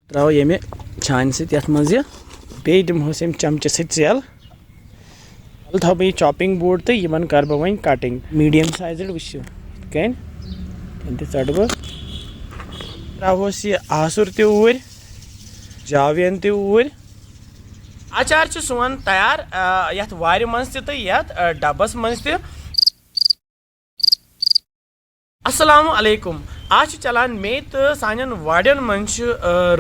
Throw ये छान सत मज बे दिमोस चमचे सेल थो बह चॉपिंग बोर्ड तो इन कर बह वो कटिंग मीडियम साइज वो कन चट बह त्रोस यह आसुर तूर जावियन तूर आचार सोन तैयार यथ वार मज तो यथ डबस मज त अस्सलाम अलैकुम आज चलान मे तो सान वाड़न मज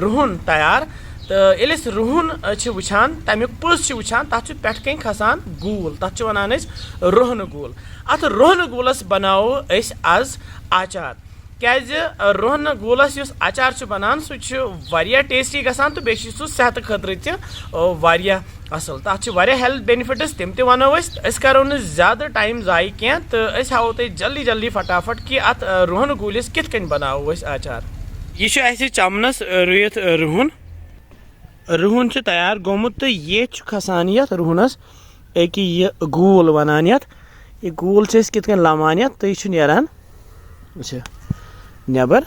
रुहन तैयार तो ये रुहन वुचान तमिक पुज वुचान तथ पे कन खसान गूल तथ वनान रोहन गूल अत रोहन गूलस बनाओ आज आचार क्या रोहन गूलस आचार बनान सह टेस्टी गसान तो बेस सेहत खतर तह असल तथ हेल्थ बेनिफिट्स तम वनो करो न ज्यादा टाइम जाय क्या तो हावो तुम जल्दी जल्दी फटाफट कि अत रोहन गूलिस कित कन बनाओ आचार यह चमनस रुत रुहन रुहन तैयार गोमुत तो ये खसान ये रुहनस एक यह गूल वनान यह गूल कित कन लमान तो यह नीरान वो नबर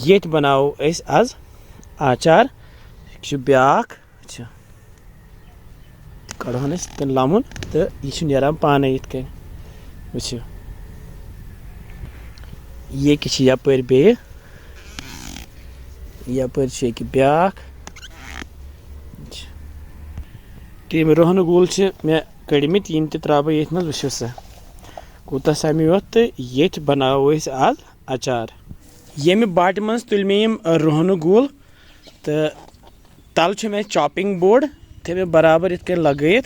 ये बनाओ आज आचार ब्या कड़ोन लमुन तो यह नीरान पाने ये कन वो ये यपर बे यपर ब्या तम रोहन गूल मे कड़मित इन त्रा बह ये मज वो सा कूत समी योत तो ये बनाओ आज आचार ये बाटि मज तुल मे रोहन गूल तो तल मे चॉपिंग बोर्ड थे मे बराबर इत लगत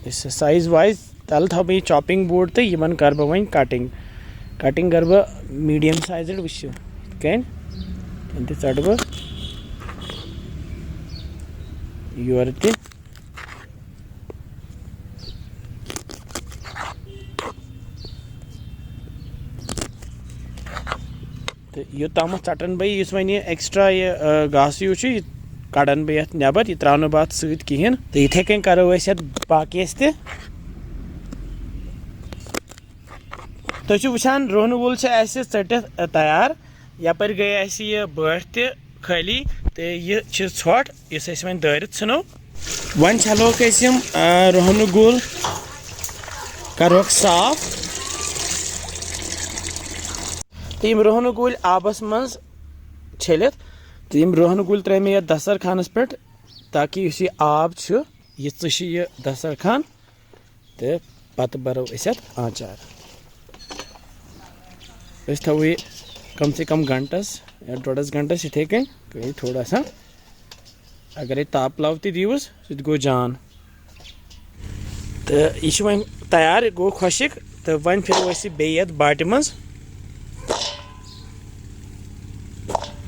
साइज वाइज तल थो बह चॉपिंग बोर्ड तो इन कर बह वो कटिंग कर बह मीडियम साइज वो कन चट बह योर तो योतम चटन बह इस वन एक्स्ट्रा यह घास यह कड़न बह ये नबर यह त्रा बह सत कहें तो इथे कन करो बाकी तुम वुचान रोहन गूल चटित तैयार यपर गई यह बट त खाली तो यह ोट इस वो दारित नो वन छलोक रोहन गूल करोक साफ तो यम रोहन गूल आबस मज छलित तो यम रोहन गूल त्रे मे दस्तर खानस पे ताकि इस आब यह दस्तर खान तो पत बरो आचार थो यह कम से कम घंटस या 1.5 घंटस इथे कन थोड़ा सा अगर ताप लाव दीवस सह गो जान तो यह वो तैयार गो खुशिक तो वन फिर बे बाटि मज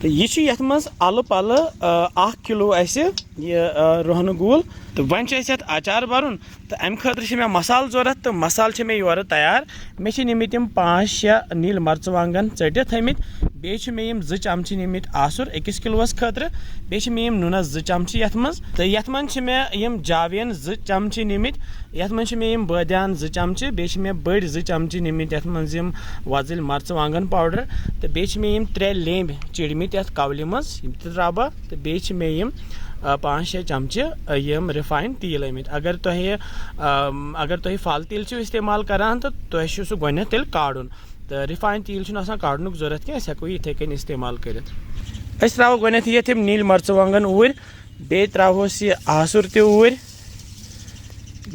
तो यह मज अल पल 1 किलो यह रोहन गूल तो वन आचार भरुन तो अम खतर मे मसाल जरूरत तो मसाल मे योर तैयार मे निमित 5-6 नील मर्चवांगन चटित थमित बे मे 2 चमचे निमित आसुर 1 किलोस खतर बे मे नूनस 2 चमचे ये मज तो ये मे जावियन 2 चमचे निमित ये मे बदियान 2 चमचे बे मे बड़ 2 चमचे निमित ये मज वजल मर्चवांगन पाउडर तो बे मे 3 लेम्ब चिड़मित ये कवल मज त्रा बह तो बे मे 5-6 चमचे यम रिफाइंड तेल अमित अगर तुम फल तेल इस्तेमाल करान तो तुम सह गोने तेल काड़न तो रिफाइंड तेल काड़न जरूरत क्या हेको इथे कन इस्तेमाल कर त्रो गोथ ये नील मर्चवांगन ऊर बे त्रोस यह आसुर तूर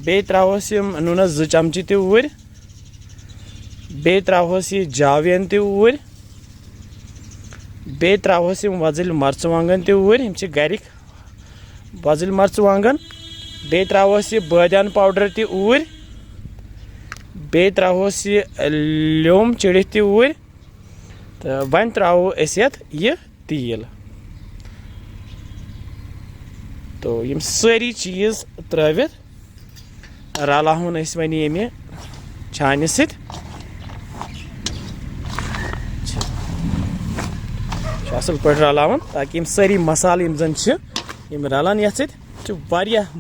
बे त्रोस नूनस 2 चमचे तूर बे त्रोस यह जावियन तूर बे त्रोस वजल मर्चवांगन तूर हम गरिक वजल मर्चवांगन बे त्रोस यह बदियान पाउडर तूर बे त्रोस यह लोम चिड़ित तूर तो वन त्रो यह तेल तो यम सारी चीज त्रवित रलावन वन ये छान सत असल पे रलावन ताकि यम सारी मसाल यम जन यम रलान ये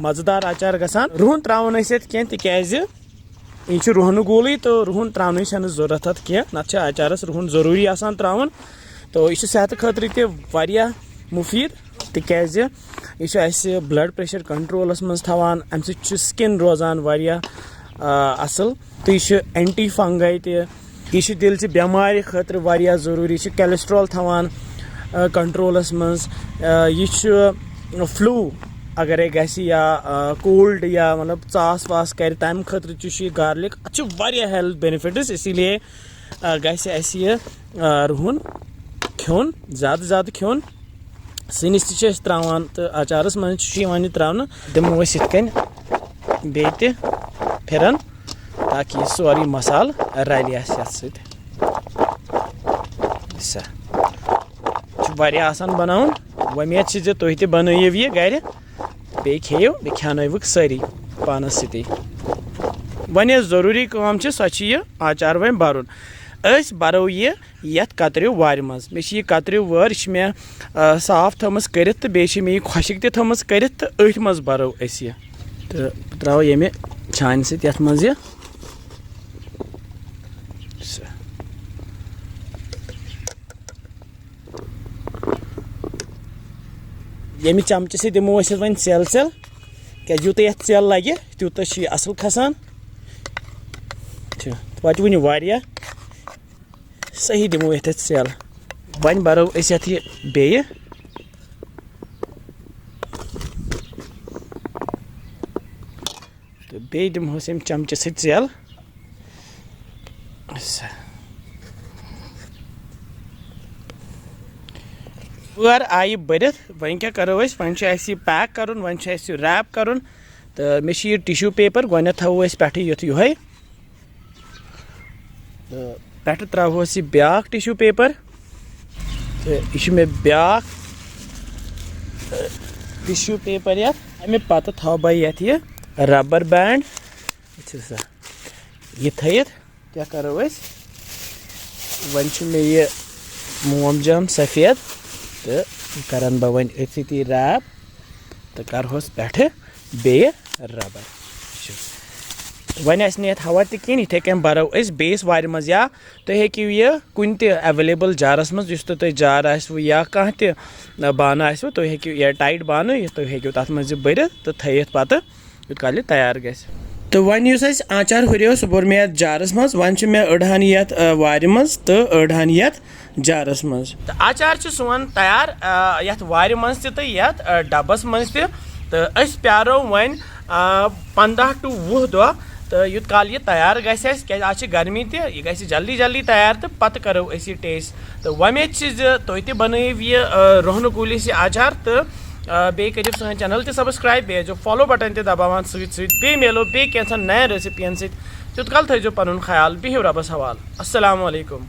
मजेदार आचार गसान रुहन त्रावन कह तिकाज यह रोहन गूल तो रुहन त्रावन जरूरत कह नत आचारस रुहन जरूरी आसान त्रावन तो यह सेहत खतर तह वारिया मुफीद तिकाज यह ब्लड प्रेशर कंट्रोलस मज थवान अम स्किन रोजान वारिया असल तो यह एंटी फंगाई तह दिल ची बेमार खतर वारिया जरूरी कोलेस्ट्रॉल थवान कंट्रोलस मज यह फ्लू अगर गसी या कोल्ड या मतलब चास वास कर तम खतर गार्लिक अत हेल्थ बेनिफिट्स इसीलिए गस रुहन खोन ज़्यादा ज़्यादा खोन सनिस त्रावान तो अचारस मन त्रावन दिमो इथन बे फिरन ताकि यह सोरी मसाल रल सह आसान बनावन वमेद तुह तह बनयु यह गर बे खेव बे खेनवुक सारी पानस सती वन जरूरी काम सह आचार वन बरुन बरो ये कतरियों वार मज मे यह कतरियों वार मे साफ थमस कर बे मे खुशक थमस कर अथ मज बरो यह तो त्रो ये छान सत मज ये चमचे से दिमो वन सेल सेल क्या यूत ये सेल लगे तूत असल खसान पे वन वारिया सही दिमो ये सेल वन बरो बे तो बे दिमोस चमचे सेल वर आय बरित वन क्या करो वन पैक कर वन रैप कर तो मे यह टिश्यू पेपर गो थो पे युथ यह पे त्रोस यह ब्या टिश्यू पेपर तो यह मे ब्या टिश्यू पेपर ये अमे पत थो बह ये रबर बैंड यह थत क्या करो वन मे यह मोमजाम सफ़ेद तो करन बह वन अथी रैप तो करहोस पे बे रबर वन ना हवा तहन इथे कन बरो बेस वार मज या तुम हेकू यह कुन एवेलेबल जारस मज तुम जार आसव या कह बान आसव तुम हेकू एयर टाइट बान तुम हेकू तथ मज भर तो थत पत यूत काल तैयार गस तो वन आचार हुरियो सह बोर मे जारस मज वन मे अड़हान ये वार मज तो अड़हान ये जारस मज तो आचार सोन तैयार ये वार मज तो डबस मज तो प्यारो वन 15 to 20 दह तो यूत काल यह तैयार गस क्या आज गर्मी यह गस जल्दी जल्दी तैयार तो पत करो यह टेस्ट तो वमेद तुह तह बनयु यह रोहन गूल आचार तो बे करो सन चैनल तो सब्सक्राइब बे जो फॉलो बटन तो दबावान बे मिलो बे कैंसन नया रेसिपियन सत काल थो पुन ख्याल बिहु रबस हवाल अस्सलाम वालेकुम।